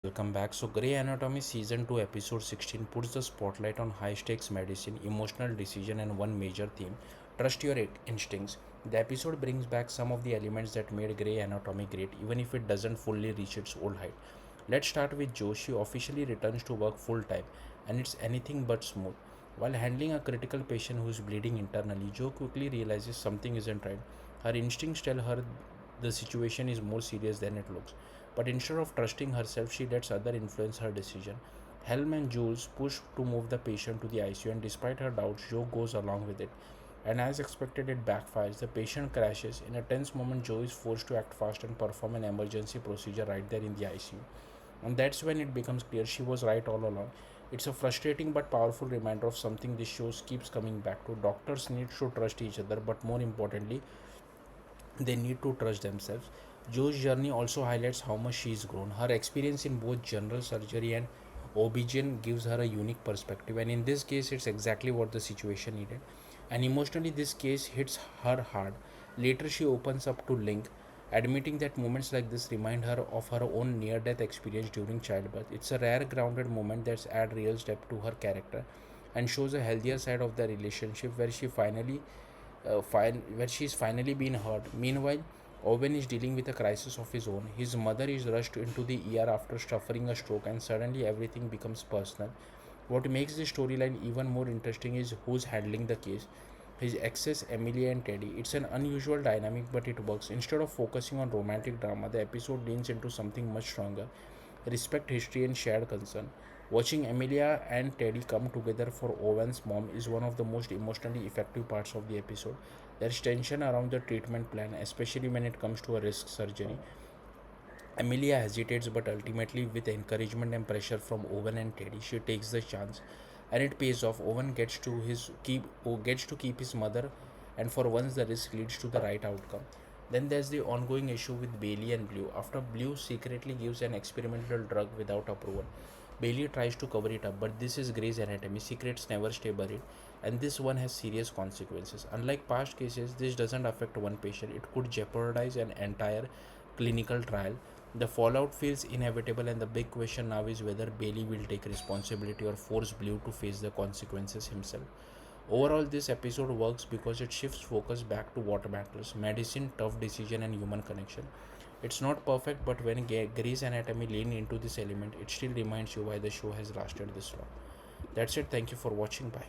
welcome back. So, Grey Anatomy Season 2, Episode 16 puts the spotlight on high stakes medicine, emotional decision, and one major theme: trust your instincts. The episode brings back some of the elements that made Grey Anatomy great, even if it doesn't fully reach its old height. Let's start with Jo. She officially returns to work full time, and it's anything but smooth. While handling a critical patient who is bleeding internally, Jo quickly realizes something isn't right. Her instincts tell her the situation is more serious than it looks. But instead of trusting herself, she lets others influence her decision. Helm and Jules push to move the patient to the ICU, and despite her doubts, Joe goes along with it. And as expected, it backfires. The patient crashes. In a tense moment, Joe is forced to act fast and perform an emergency procedure right there in the ICU. And that's when it becomes clear she was right all along. It's a frustrating but powerful reminder of something this show keeps coming back to. Doctors need to trust each other, but more importantly, they need to trust themselves. Jo's journey also highlights how much she's grown. Her experience in both general surgery and OB/GYN gives her a unique perspective, and in this case, it's exactly what the situation needed. And emotionally, this case hits her hard. Later, she opens up to Link, admitting that moments like this remind her of her own near death experience during childbirth. It's a rare, grounded moment that's add real depth to her character and shows a healthier side of the relationship where she's finally been heard. Meanwhile, Owen is dealing with a crisis of his own. His mother is rushed into the ER after suffering a stroke, and suddenly everything becomes personal. What makes this storyline even more interesting is who's handling the case. His exes, Emilia and Teddy. It's an unusual dynamic, but it works. Instead of focusing on romantic drama, the episode leans into something much stronger: respect, history, and shared concern. Watching Emilia and Teddy come together for Owen's mom is one of the most emotionally effective parts of the episode. There's tension around the treatment plan, especially when it comes to a risk surgery. Amelia hesitates, but ultimately, with encouragement and pressure from Owen and Teddy, she takes the chance, and it pays off. Owen gets to keep his mother, and for once, the risk leads to the right outcome. Then there's the ongoing issue with Bailey and Blue. After Blue secretly gives an experimental drug without approval, Bailey tries to cover it up, but this is Grey's Anatomy. Secrets never stay buried, and this one has serious consequences. Unlike past cases, this doesn't affect one patient, it could jeopardize an entire clinical trial. The fallout feels inevitable, and the big question now is whether Bailey will take responsibility or force Blue to face the consequences himself. Overall, this episode works because it shifts focus back to what matters: medicine, tough decision, and human connection. It's not perfect, but when Grey's Anatomy lean into this element, it still reminds you why the show has lasted this long. That's it. Thank you for watching. Bye.